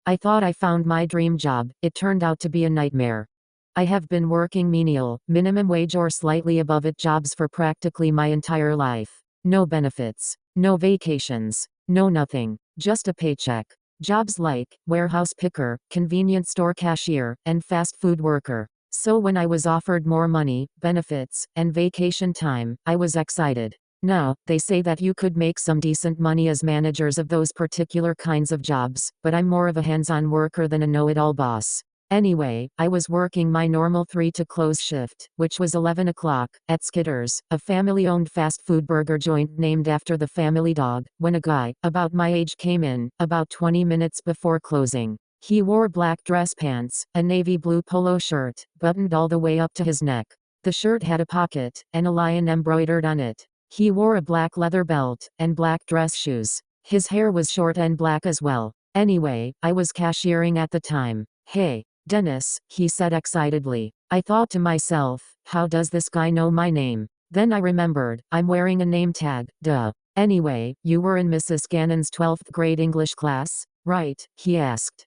I thought I found my dream job. It turned out to be a nightmare. I have been working menial, minimum wage or slightly above it jobs for practically my entire life. No benefits, no vacations, no nothing, just a paycheck. Jobs like warehouse picker, convenience store cashier, and fast food worker. So when I was offered more money, benefits, and vacation time, I was excited. Now, they say that you could make some decent money as managers of those particular kinds of jobs, but I'm more of a hands-on worker than a know-it-all boss. Anyway, I was working my normal 3 to close shift, which was 11 o'clock, at Skitters, a family-owned fast food burger joint named after the family dog, when a guy, about my age came in, about 20 minutes before closing. He wore black dress pants, a navy blue polo shirt, buttoned all the way up to his neck. The shirt had a pocket, and a lion embroidered on it. He wore a black leather belt, and black dress shoes. His hair was short and black as well. Anyway, I was cashiering at the time. "Hey, Dennis," he said excitedly. I thought to myself, how does this guy know my name? Then I remembered, I'm wearing a name tag, duh. "Anyway, you were in Mrs. Gannon's 12th grade English class, right?" he asked.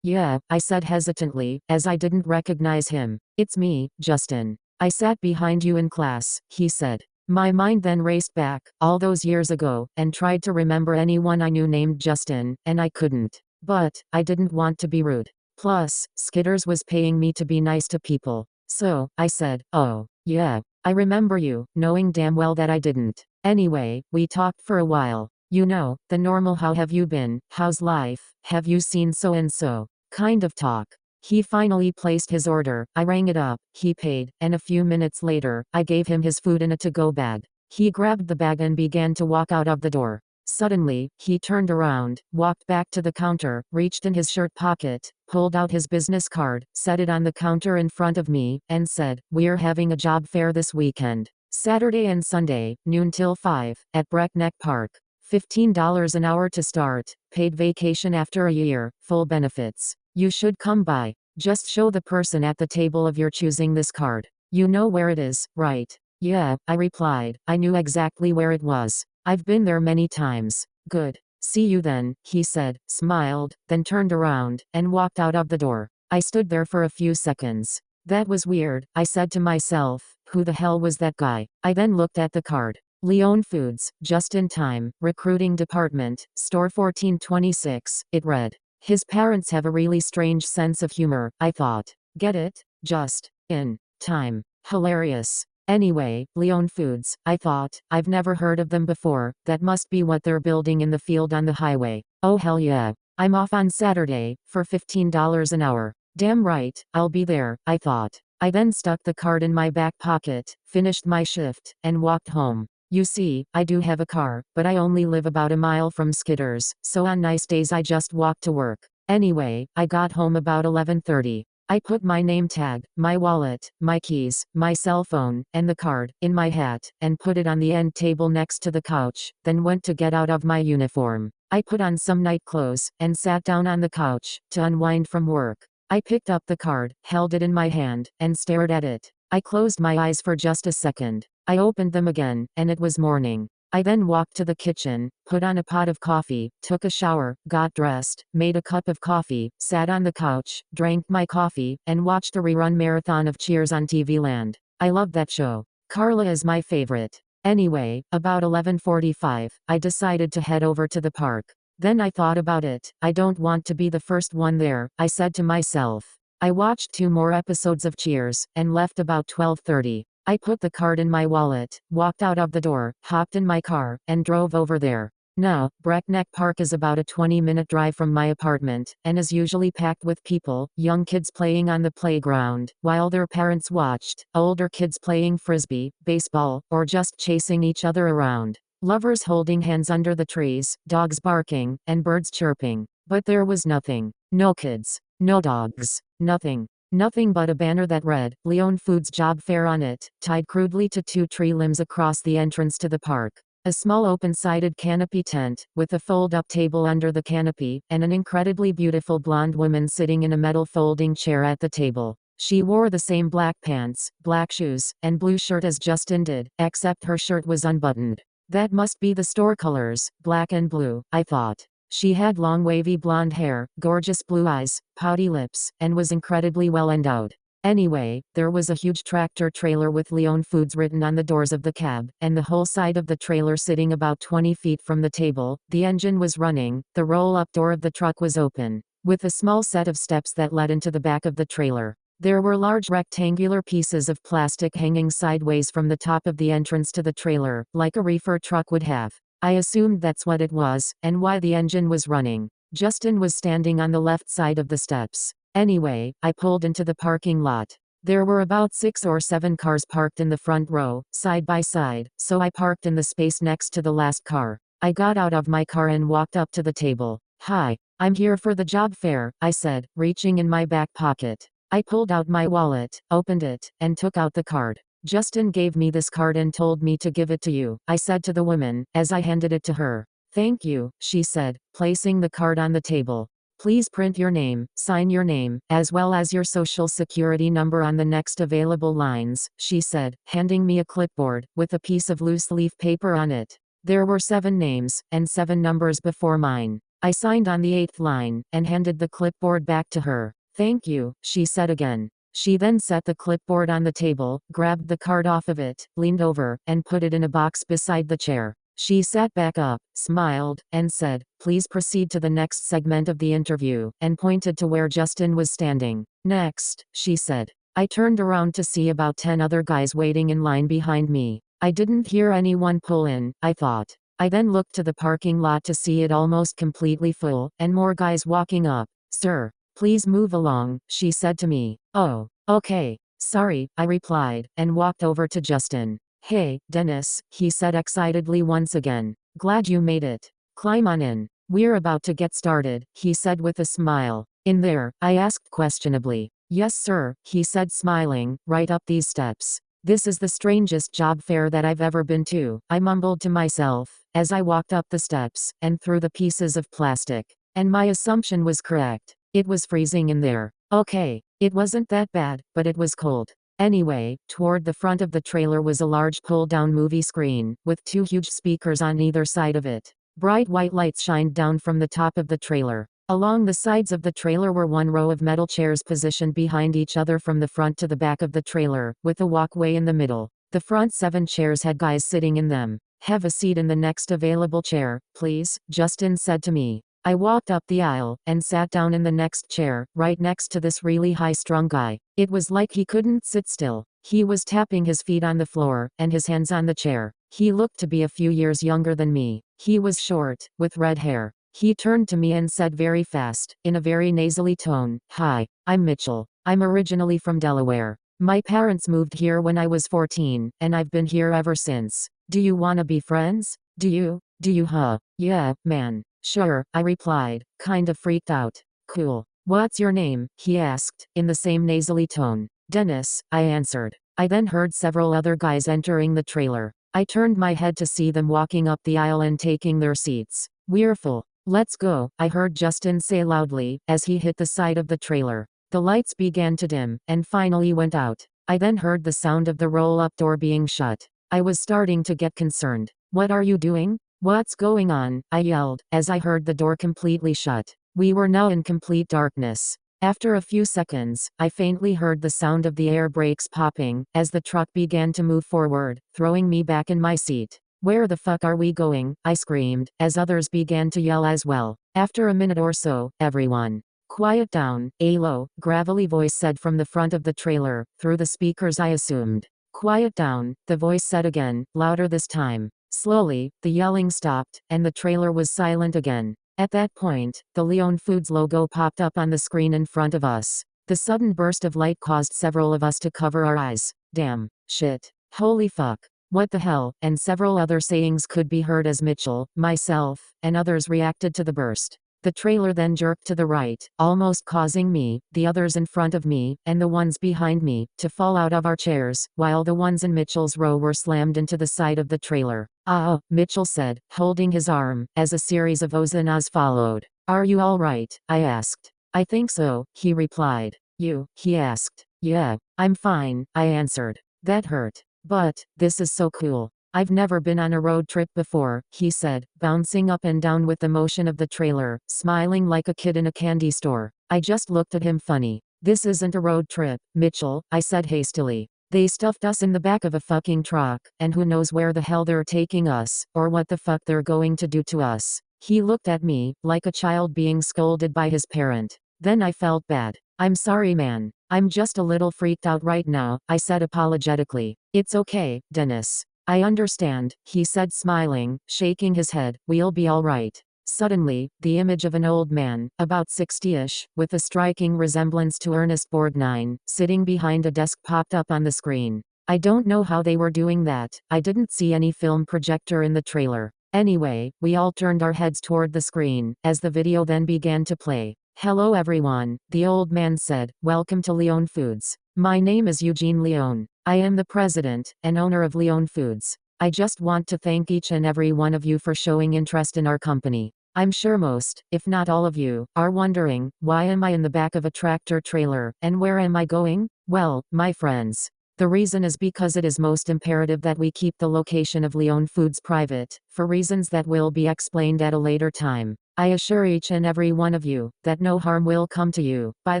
Yeah, I said hesitantly, as I didn't recognize him. "It's me, Justin. I sat behind you in class," he said. My mind then raced back, all those years ago, and tried to remember anyone I knew named Justin, and I couldn't. But, I didn't want to be rude. Plus, Skitters was paying me to be nice to people. So, I said, "Oh, yeah, I remember you," knowing damn well that I didn't. Anyway, we talked for a while. You know, the normal "how have you been, how's life, have you seen so and so" kind of talk. He finally placed his order, I rang it up, he paid, and a few minutes later, I gave him his food in a to-go bag. He grabbed the bag and began to walk out of the door. Suddenly, he turned around, walked back to the counter, reached in his shirt pocket, pulled out his business card, set it on the counter in front of me, and said, "We're having a job fair this weekend. Saturday and Sunday, noon till 5, at Breckneck Park. $15 an hour to start, paid vacation after a year, full benefits. You should come by. Just show the person at the table of your choosing this card. You know where it is, right?" "Yeah," I replied. I knew exactly where it was. "I've been there many times." "Good. See you then," he said, smiled, then turned around, and walked out of the door. I stood there for a few seconds. That was weird, I said to myself. Who the hell was that guy? I then looked at the card. Leon Foods, just in time, recruiting department, store 1426, it read. His parents have a really strange sense of humor, I thought. Get it? Just in time. Hilarious. Anyway, Leon Foods, I thought, I've never heard of them before, that must be what they're building in the field on the highway. Oh hell yeah. I'm off on Saturday, for $15 an hour. Damn right, I'll be there, I thought. I then stuck the card in my back pocket, finished my shift, and walked home. You see, I do have a car, but I only live about a mile from Skitters, so on nice days I just walk to work. Anyway, I got home about 11:30. I put my name tag, my wallet, my keys, my cell phone, and the card, in my hat, and put it on the end table next to the couch, then went to get out of my uniform. I put on some night clothes, and sat down on the couch, to unwind from work. I picked up the card, held it in my hand, and stared at it. I closed my eyes for just a second. I opened them again, and it was morning. I then walked to the kitchen, put on a pot of coffee, took a shower, got dressed, made a cup of coffee, sat on the couch, drank my coffee, and watched a rerun marathon of Cheers on TV Land. I love that show. Carla is my favorite. Anyway, about 11:45, I decided to head over to the park. Then I thought about it. I don't want to be the first one there, I said to myself. I watched 2 more episodes of Cheers, and left about 12:30. I put the card in my wallet, walked out of the door, hopped in my car, and drove over there. Now, Breckneck Park is about a 20-minute drive from my apartment, and is usually packed with people, young kids playing on the playground, while their parents watched, older kids playing frisbee, baseball, or just chasing each other around. Lovers holding hands under the trees, dogs barking, and birds chirping. But there was nothing. No kids. No dogs. Nothing. Nothing but a banner that read, Leon Foods Job Fair on it, tied crudely to 2 tree limbs across the entrance to the park. A small open-sided canopy tent, with a fold-up table under the canopy, and an incredibly beautiful blonde woman sitting in a metal folding chair at the table. She wore the same black pants, black shoes, and blue shirt as Justin did, except her shirt was unbuttoned. That must be the store colors, black and blue, I thought. She had long wavy blonde hair, gorgeous blue eyes, pouty lips, and was incredibly well endowed. Anyway, there was a huge tractor trailer with Leon Foods written on the doors of the cab, and the whole side of the trailer sitting about 20 feet from the table. The engine was running, the roll-up door of the truck was open, with a small set of steps that led into the back of the trailer. There were large rectangular pieces of plastic hanging sideways from the top of the entrance to the trailer, like a reefer truck would have. I assumed that's what it was, and why the engine was running. Justin was standing on the left side of the steps. Anyway, I pulled into the parking lot. There were about 6 or 7 cars parked in the front row, side by side, so I parked in the space next to the last car. I got out of my car and walked up to the table. "Hi, I'm here for the job fair," I said, reaching in my back pocket. I pulled out my wallet, opened it, and took out the card. "Justin gave me this card and told me to give it to you," I said to the woman, as I handed it to her. "Thank you," she said, placing the card on the table. "Please print your name, sign your name, as well as your social security number on the next available lines," she said, handing me a clipboard, with a piece of loose leaf paper on it. There were 7 names, and 7 numbers before mine. I signed on the 8th line, and handed the clipboard back to her. "Thank you," she said again. She then set the clipboard on the table, grabbed the card off of it, leaned over, and put it in a box beside the chair. She sat back up, smiled, and said, "Please proceed to the next segment of the interview," and pointed to where Justin was standing. "Next," she said. I turned around to see about 10 other guys waiting in line behind me. I didn't hear anyone pull in, I thought. I then looked to the parking lot to see it almost completely full, and more guys walking up. "Sir, please move along," she said to me. "Oh, okay. Sorry," I replied, and walked over to Justin. "Hey, Dennis," he said excitedly once again. "Glad you made it. Climb on in. We're about to get started," he said with a smile. "In there?" I asked questionably. "Yes, sir," he said smiling, "right up these steps." "This is the strangest job fair that I've ever been to," I mumbled to myself, as I walked up the steps, and through the pieces of plastic. And my assumption was correct. It was freezing in there. Okay, it wasn't that bad, but it was cold. Anyway, toward the front of the trailer was a large pull-down movie screen, with 2 huge speakers on either side of it. Bright white lights shined down from the top of the trailer. Along the sides of the trailer were 1 row of metal chairs positioned behind each other from the front to the back of the trailer, with a walkway in the middle. The front 7 chairs had guys sitting in them. "Have a seat in the next available chair, please," Justin said to me. I walked up the aisle, and sat down in the next chair, right next to this really high-strung guy. It was like he couldn't sit still. He was tapping his feet on the floor, and his hands on the chair. He looked to be a few years younger than me. He was short, with red hair. He turned to me and said very fast, in a very nasally tone, "Hi, I'm Mitchell. I'm originally from Delaware. My parents moved here when I was 14, and I've been here ever since. Do you wanna be friends? Do you, huh? Yeah, man. Sure," I replied, kind of freaked out. "Cool. What's your name?" he asked, in the same nasally tone. "Dennis," I answered. I then heard several other guys entering the trailer. I turned my head to see them walking up the aisle and taking their seats. "We're full. Let's go," I heard Justin say loudly, as he hit the side of the trailer. The lights began to dim, and finally went out. I then heard the sound of the roll-up door being shut. I was starting to get concerned. "What are you doing? What's going on?" I yelled, as I heard the door completely shut. We were now in complete darkness. After a few seconds, I faintly heard the sound of the air brakes popping, as the truck began to move forward, throwing me back in my seat. "Where the fuck are we going?" I screamed, as others began to yell as well. After a minute or so, "Everyone, quiet down," a low, gravelly voice said from the front of the trailer, through the speakers I assumed. "Quiet down," the voice said again, louder this time. Slowly, the yelling stopped, and the trailer was silent again. At that point, the Leon Foods logo popped up on the screen in front of us. The sudden burst of light caused several of us to cover our eyes. "Damn. Shit. Holy fuck. What the hell?" And several other sayings could be heard as Mitchell, myself, and others reacted to the burst. The trailer then jerked to the right, almost causing me, the others in front of me, and the ones behind me, to fall out of our chairs, while the ones in Mitchell's row were slammed into the side of the trailer. "Ah," Mitchell said, holding his arm, as a series of ohs and ahs followed. "Are you all right?" I asked. "I think so," he replied. "You?" he asked. "Yeah, I'm fine," I answered. "That hurt. But, this is so cool." I've never been on a road trip before, he said, bouncing up and down with the motion of the trailer, smiling like a kid in a candy store. I just looked at him funny. This isn't a road trip, Mitchell, I said hastily. They stuffed us in the back of a fucking truck, and who knows where the hell they're taking us, or what the fuck they're going to do to us. He looked at me, like a child being scolded by his parent. Then I felt bad. I'm sorry, man. I'm just a little freaked out right now, I said apologetically. It's okay, Dennis. I understand, he said smiling, shaking his head. We'll be all right. Suddenly, the image of an old man, about 60-ish, with a striking resemblance to Ernest Borgnine, sitting behind a desk popped up on the screen. I don't know how they were doing that. I didn't see any film projector in the trailer. Anyway, we all turned our heads toward the screen, as the video then began to play. Hello everyone, the old man said. Welcome to Leon Foods. My name is Eugene Leon. I am the president and owner of Leon Foods. I just want to thank each and every one of you for showing interest in our company. I'm sure most, if not all of you, are wondering, why am I in the back of a tractor trailer, and where am I going? Well, my friends, the reason is because it is most imperative that we keep the location of Leon Foods private, for reasons that will be explained at a later time. I assure each and every one of you, that no harm will come to you, by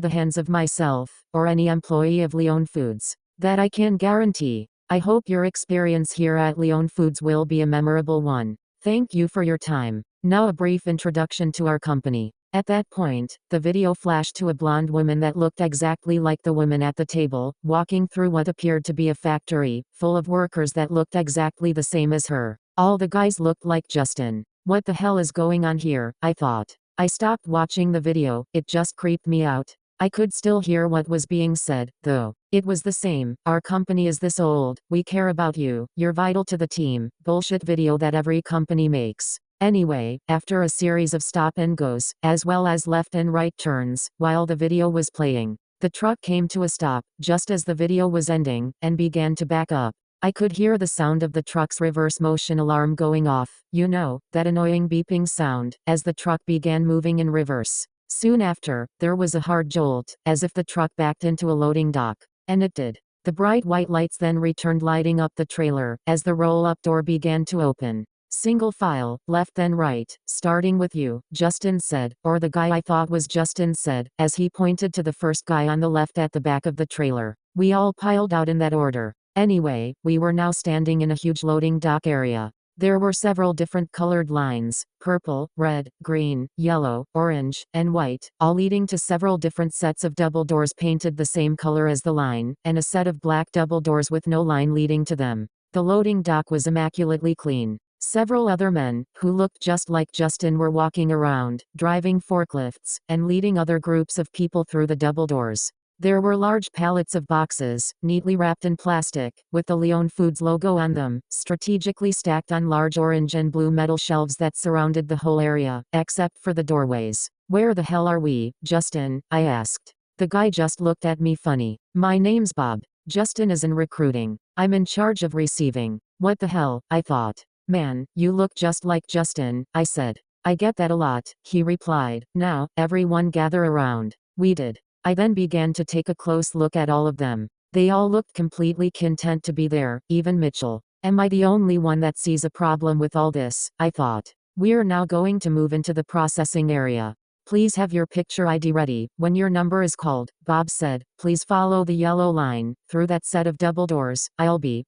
the hands of myself, or any employee of Leon Foods. That I can guarantee. I hope your experience here at Leon Foods will be a memorable one. Thank you for your time. Now a brief introduction to our company. At that point, the video flashed to a blonde woman that looked exactly like the woman at the table, walking through what appeared to be a factory, full of workers that looked exactly the same as her. All the guys looked like Justin. What the hell is going on here, I thought. I stopped watching the video, it just creeped me out. I could still hear what was being said, though. It was the same. Our company is this old, we care about you, you're vital to the team, bullshit video that every company makes. Anyway, after a series of stop and goes, as well as left and right turns, while the video was playing, the truck came to a stop, just as the video was ending, and began to back up. I could hear the sound of the truck's reverse motion alarm going off, you know, that annoying beeping sound, as the truck began moving in reverse. Soon after, there was a hard jolt, as if the truck backed into a loading dock. And it did. The bright white lights then returned lighting up the trailer, as the roll-up door began to open. Single file, left then right, starting with you, Justin said, or the guy I thought was Justin said, as he pointed to the first guy on the left at the back of the trailer. We all piled out in that order. Anyway, we were now standing in a huge loading dock area. There were several different colored lines, purple, red, green, yellow, orange, and white, all leading to several different sets of double doors painted the same color as the line, and a set of black double doors with no line leading to them. The loading dock was immaculately clean. Several other men, who looked just like Justin, were walking around, driving forklifts, and leading other groups of people through the double doors. There were large pallets of boxes, neatly wrapped in plastic, with the Leon Foods logo on them, strategically stacked on large orange and blue metal shelves that surrounded the whole area, except for the doorways. Where the hell are we, Justin? I asked. The guy just looked at me funny. My name's Bob. Justin is in recruiting. I'm in charge of receiving. What the hell, I thought. Man, you look just like Justin, I said. I get that a lot, he replied. Now, everyone gather around. We did. I then began to take a close look at all of them. They all looked completely content to be there, even Mitchell. Am I the only one that sees a problem with all this? I thought. We're now going to move into the processing area. Please have your picture ID ready. When your number is called, Bob said, please follow the yellow line, through that set of double doors. I'll be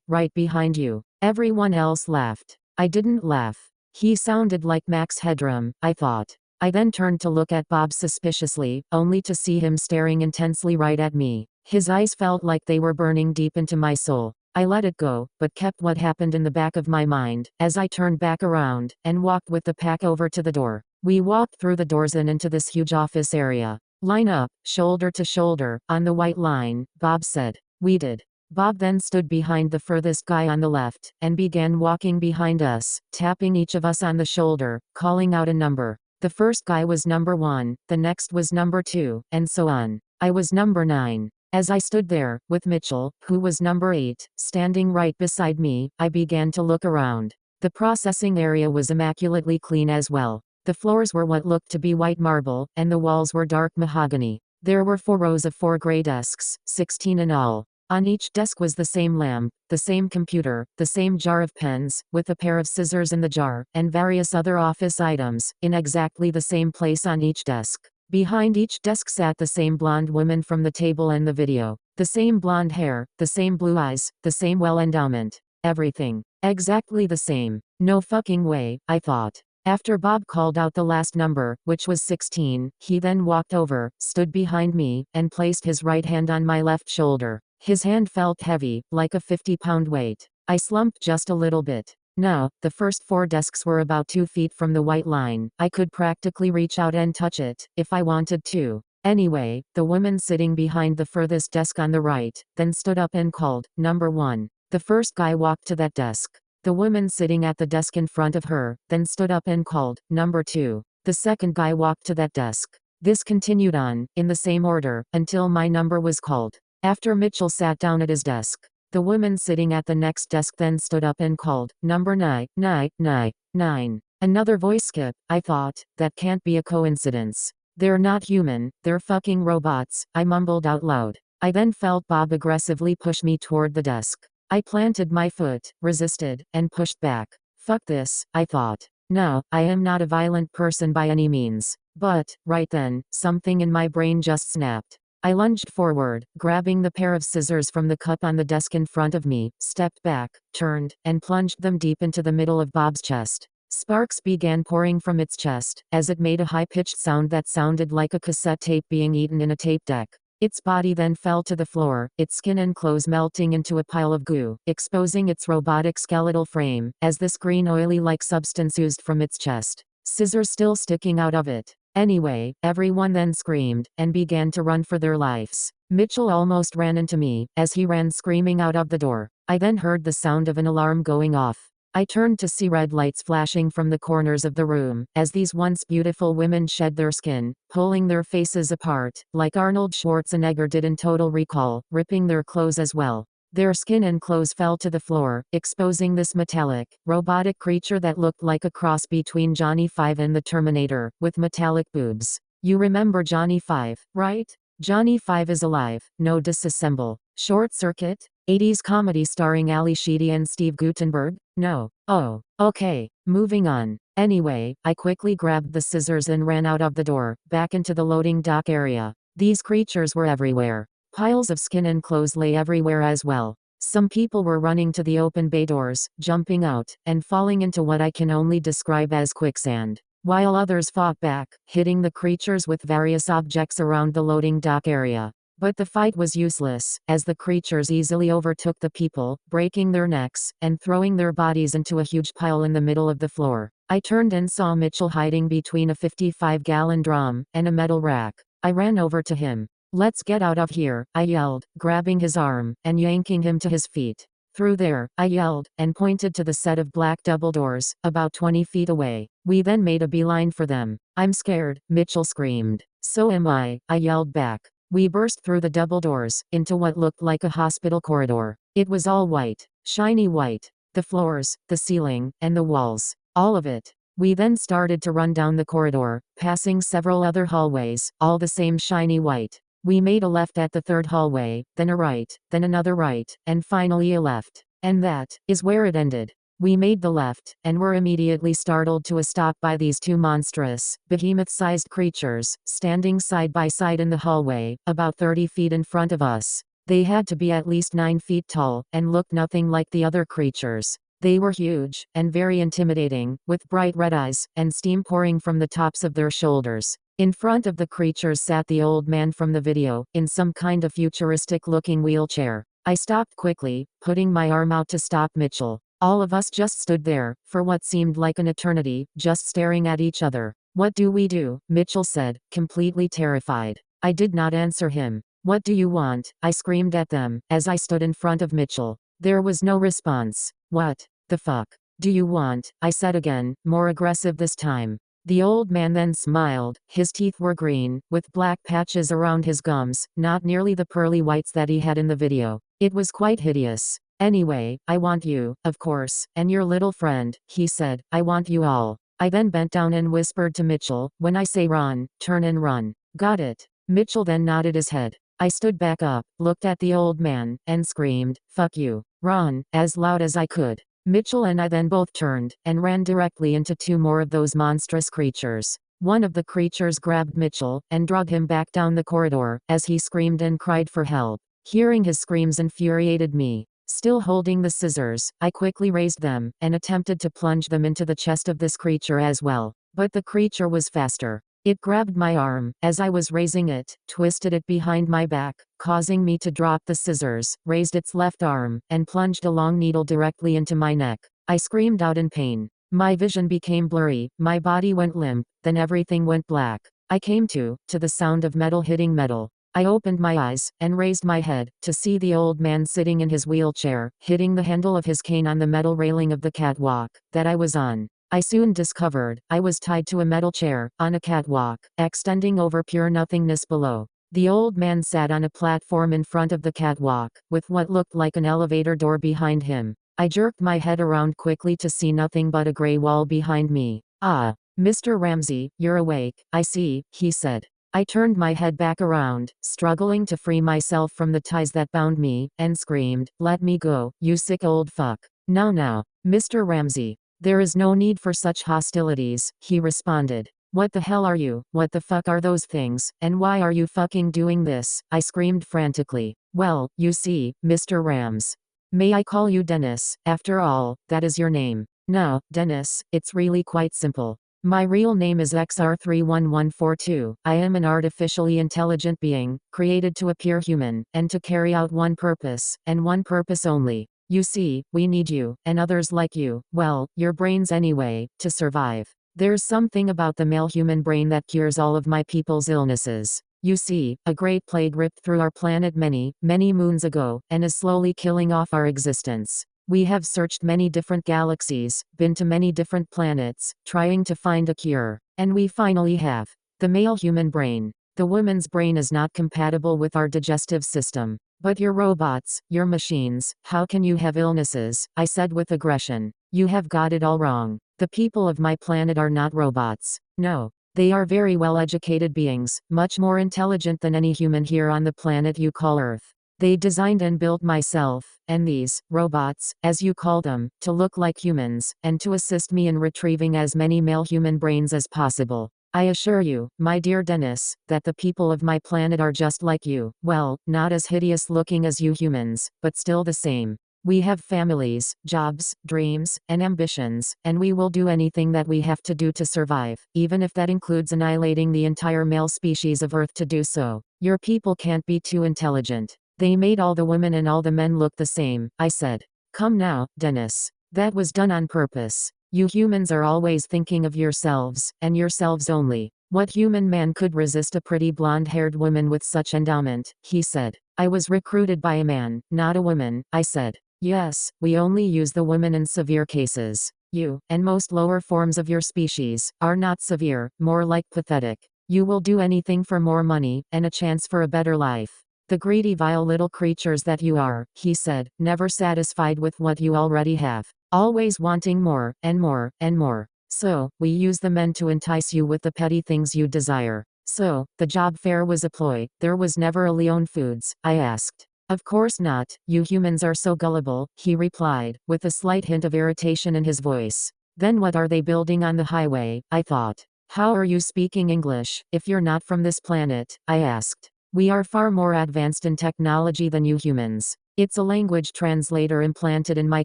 right behind you. Everyone else laughed. I didn't laugh. He sounded like Max Headroom, I thought. I then turned to look at Bob suspiciously, only to see him staring intensely right at me. His eyes felt like they were burning deep into my soul. I let it go, but kept what happened in the back of my mind, as I turned back around, and walked with the pack over to the door. We walked through the doors and into this huge office area. Line up, shoulder to shoulder, on the white line, Bob said. We did. Bob then stood behind the furthest guy on the left, and began walking behind us, tapping each of us on the shoulder, calling out a number. The first guy was number 1, the next was number 2, and so on. I was number 9. As I stood there, with Mitchell, who was number 8, standing right beside me, I began to look around. The processing area was immaculately clean as well. The floors were what looked to be white marble, and the walls were dark mahogany. There were 4 rows of 4 gray desks, 16 in all. On each desk was the same lamp, the same computer, the same jar of pens, with a pair of scissors in the jar, and various other office items, in exactly the same place on each desk. Behind each desk sat the same blonde woman from the table and the video. The same blonde hair, the same blue eyes, the same well endowment. Everything. Exactly the same. No fucking way, I thought. After Bob called out the last number, which was 16, he then walked over, stood behind me, and placed his right hand on my left shoulder. His hand felt heavy, like a 50-pound weight. I slumped just a little bit. Now, the first 4 desks were about 2 feet from the white line. I could practically reach out and touch it, if I wanted to. Anyway, the woman sitting behind the furthest desk on the right, then stood up and called, "Number 1. The first guy walked to that desk. The woman sitting at the desk in front of her, then stood up and called, "Number 2. The second guy walked to that desk. This continued on, in the same order, until my number was called. After Mitchell sat down at his desk, the woman sitting at the next desk then stood up and called, "Number 9, 9, 9, 9. Another voice skip. I thought, that can't be a coincidence. They're not human, they're fucking robots, I mumbled out loud. I then felt Bob aggressively push me toward the desk. I planted my foot, resisted, and pushed back. Fuck this, I thought. No, I am not a violent person by any means. But, right then, something in my brain just snapped. I lunged forward, grabbing the pair of scissors from the cup on the desk in front of me, stepped back, turned, and plunged them deep into the middle of Bob's chest. Sparks began pouring from its chest, as it made a high-pitched sound that sounded like a cassette tape being eaten in a tape deck. Its body then fell to the floor, its skin and clothes melting into a pile of goo, exposing its robotic skeletal frame, as this green oily-like substance oozed from its chest. Scissors still sticking out of it. Anyway, everyone then screamed, and began to run for their lives. Mitchell almost ran into me, as he ran screaming out of the door. I then heard the sound of an alarm going off. I turned to see red lights flashing from the corners of the room, as these once beautiful women shed their skin, pulling their faces apart, like Arnold Schwarzenegger did in Total Recall, ripping their clothes as well. Their skin and clothes fell to the floor, exposing this metallic, robotic creature that looked like a cross between Johnny Five and the Terminator, with metallic boobs. You remember Johnny Five, right? Johnny Five is alive, no disassemble. Short Circuit? 80s comedy starring Ali Sheedy and Steve Guttenberg? No. Oh, okay, moving on. Anyway, I quickly grabbed the scissors and ran out of the door, back into the loading dock area. These creatures were everywhere. Piles of skin and clothes lay everywhere as well. Some people were running to the open bay doors, jumping out, and falling into what I can only describe as quicksand. While others fought back, hitting the creatures with various objects around the loading dock area. But the fight was useless, as the creatures easily overtook the people, breaking their necks, and throwing their bodies into a huge pile in the middle of the floor. I turned and saw Mitchell hiding between a 55-gallon drum, and a metal rack. I ran over to him. "Let's get out of here," I yelled, grabbing his arm, and yanking him to his feet. "Through there," I yelled, and pointed to the set of black double doors, about 20 feet away. We then made a beeline for them. "I'm scared," Mitchell screamed. "So am I yelled back. We burst through the double doors, into what looked like a hospital corridor. It was all white. Shiny white. The floors, the ceiling, and the walls. All of it. We then started to run down the corridor, passing several other hallways, all the same shiny white. We made a left at the third hallway, then a right, then another right, and finally a left. And that is where it ended. We made the left, and were immediately startled to a stop by these two monstrous, behemoth-sized creatures, standing side by side in the hallway, about 30 feet in front of us. They had to be at least 9 feet tall, and looked nothing like the other creatures. They were huge, and very intimidating, with bright red eyes, and steam pouring from the tops of their shoulders. In front of the creatures sat the old man from the video, in some kind of futuristic-looking wheelchair. I stopped quickly, putting my arm out to stop Mitchell. All of us just stood there, for what seemed like an eternity, just staring at each other. "What do we do?" Mitchell said, completely terrified. I did not answer him. "What do you want?" I screamed at them, as I stood in front of Mitchell. There was no response. "What the fuck do you want?" I said again, more aggressive this time. The old man then smiled. His teeth were green, with black patches around his gums, not nearly the pearly whites that he had in the video. It was quite hideous. "Anyway, I want you, of course, and your little friend," he said. "I want you all." I then bent down and whispered to Mitchell, "When I say run, turn and run. Got it?" Mitchell then nodded his head. I stood back up, looked at the old man, and screamed, "Fuck you. Run," as loud as I could. Mitchell and I then both turned, and ran directly into two more of those monstrous creatures. One of the creatures grabbed Mitchell, and dragged him back down the corridor, as he screamed and cried for help. Hearing his screams infuriated me. Still holding the scissors, I quickly raised them, and attempted to plunge them into the chest of this creature as well. But the creature was faster. It grabbed my arm, as I was raising it, twisted it behind my back, causing me to drop the scissors, raised its left arm, and plunged a long needle directly into my neck. I screamed out in pain. My vision became blurry, my body went limp, then everything went black. I came to the sound of metal hitting metal. I opened my eyes, and raised my head, to see the old man sitting in his wheelchair, hitting the handle of his cane on the metal railing of the catwalk that I was on. I soon discovered, I was tied to a metal chair, on a catwalk, extending over pure nothingness below. The old man sat on a platform in front of the catwalk, with what looked like an elevator door behind him. I jerked my head around quickly to see nothing but a gray wall behind me. "Ah, Mr. Ramsey, you're awake, I see," he said. I turned my head back around, struggling to free myself from the ties that bound me, and screamed, "Let me go, you sick old fuck." Now, Mr. Ramsey. "There is no need for such hostilities," he responded. "What the hell are you? What the fuck are those things? And why are you fucking doing this?" I screamed frantically. "Well, you see, Mr. Rams. May I call you Dennis? After all, that is your name." "No, Dennis, it's really quite simple. My real name is XR31142. I am an artificially intelligent being, created to appear human, and to carry out one purpose, and one purpose only. You see, we need you, and others like you, well, your brains anyway, to survive. There's something about the male human brain that cures all of my people's illnesses. You see, a great plague ripped through our planet many, many moons ago, and is slowly killing off our existence. We have searched many different galaxies, been to many different planets, trying to find a cure. And we finally have. The male human brain. The woman's brain is not compatible with our digestive system. But you're robots, you're machines, how can you have illnesses? I said with aggression. You have got it all wrong. The people of my planet are not robots. No. They are very well-educated beings, much more intelligent than any human here on the planet you call Earth. They designed and built myself, and these, robots, as you call them, to look like humans, and to assist me in retrieving as many male human brains as possible. I assure you, my dear Dennis, that the people of my planet are just like you, well, not as hideous looking as you humans, but still the same. We have families, jobs, dreams, and ambitions, and we will do anything that we have to do to survive, even if that includes annihilating the entire male species of Earth to do so. Your people can't be too intelligent. They made all the women and all the men look the same," I said. "Come now, Dennis. That was done on purpose. You humans are always thinking of yourselves, and yourselves only. What human man could resist a pretty blonde-haired woman with such endowment?" he said. "I was recruited by a man, not a woman," I said. "Yes, we only use the woman in severe cases. You, and most lower forms of your species, are not severe, more like pathetic. You will do anything for more money, and a chance for a better life. The greedy vile little creatures that you are," he said, "never satisfied with what you already have. Always wanting more, and more, and more. So, we use the men to entice you with the petty things you desire. So, the job fair was a ploy. There was never a Leon Foods?" I asked. "Of course not, you humans are so gullible," he replied, with a slight hint of irritation in his voice. "Then what are they building on the highway?" I thought. "How are you speaking English, if you're not from this planet?" I asked. "We are far more advanced in technology than you humans. It's a language translator implanted in my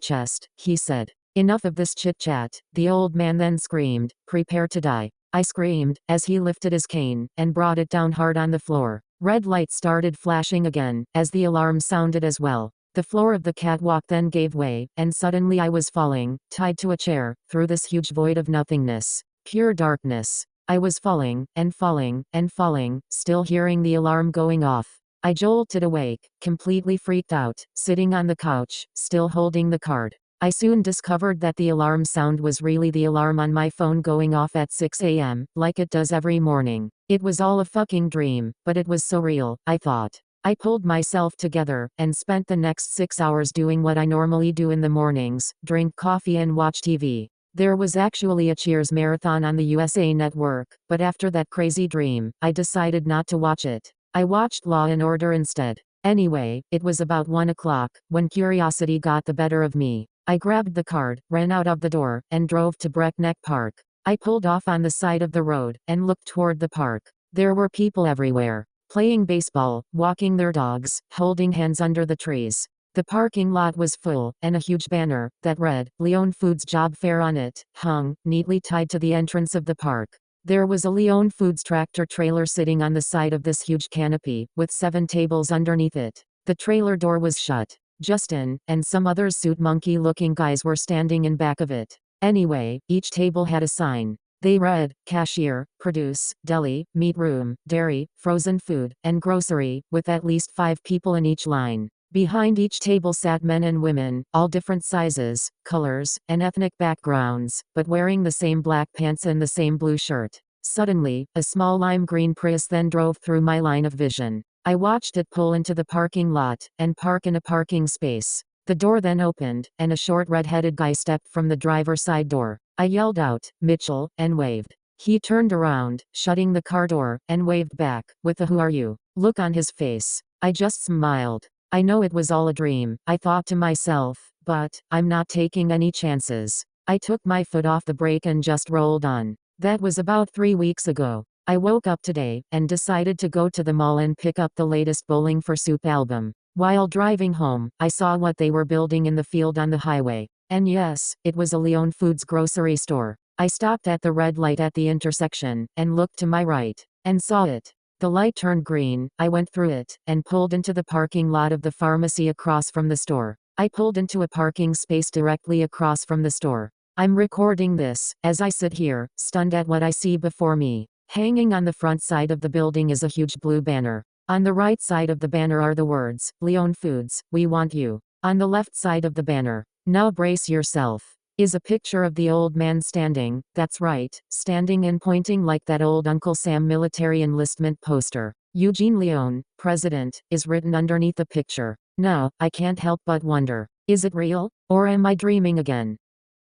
chest," he said. "Enough of this chit-chat," the old man then screamed, "Prepare to die." I screamed, as he lifted his cane, and brought it down hard on the floor. Red lights started flashing again, as the alarm sounded as well. The floor of the catwalk then gave way, and suddenly I was falling, tied to a chair, through this huge void of nothingness. Pure darkness. I was falling, and falling, and falling, still hearing the alarm going off. I jolted awake, completely freaked out, sitting on the couch, still holding the card. I soon discovered that the alarm sound was really the alarm on my phone going off at 6 a.m., like it does every morning. It was all a fucking dream, but it was so real, I thought. I pulled myself together, and spent the next 6 hours doing what I normally do in the mornings, drink coffee and watch TV. There was actually a Cheers marathon on the USA Network, but after that crazy dream, I decided not to watch it. I watched Law and Order instead. Anyway, it was about 1 o'clock, when curiosity got the better of me. I grabbed the card, ran out of the door, and drove to Breckneck Park. I pulled off on the side of the road, and looked toward the park. There were people everywhere, playing baseball, walking their dogs, holding hands under the trees. The parking lot was full, and a huge banner, that read, Leon Foods Job Fair on it, hung, neatly tied to the entrance of the park. There was a Leon Foods tractor trailer sitting on the side of this huge canopy, with 7 tables underneath it. The trailer door was shut. Justin, and some other suit monkey-looking guys were standing in back of it. Anyway, each table had a sign. They read, cashier, produce, deli, meat room, dairy, frozen food, and grocery, with at least 5 people in each line. Behind each table sat men and women, all different sizes, colors, and ethnic backgrounds, but wearing the same black pants and the same blue shirt. Suddenly, a small lime green Prius then drove through my line of vision. I watched it pull into the parking lot, and park in a parking space. The door then opened, and a short red-headed guy stepped from the driver's side door. I yelled out, Mitchell, and waved. He turned around, shutting the car door, and waved back, with a who are you look on his face. I just smiled. I know it was all a dream, I thought to myself, but I'm not taking any chances. I took my foot off the brake and just rolled on. That was about 3 weeks ago. I woke up today, and decided to go to the mall and pick up the latest Bowling for Soup album. While driving home, I saw what they were building in the field on the highway. And yes, it was a Leon Foods grocery store. I stopped at the red light at the intersection, and looked to my right, and saw it. The light turned green, I went through it, and pulled into the parking lot of the pharmacy across from the store. I pulled into a parking space directly across from the store. I'm recording this, as I sit here, stunned at what I see before me. Hanging on the front side of the building is a huge blue banner. On the right side of the banner are the words, Leon Foods, we want you. On the left side of the banner, now brace yourself, is a picture of the old man standing, that's right, standing and pointing like that old Uncle Sam military enlistment poster. Eugene Leon, President, is written underneath the picture. Now, I can't help but wonder, is it real? Or am I dreaming again?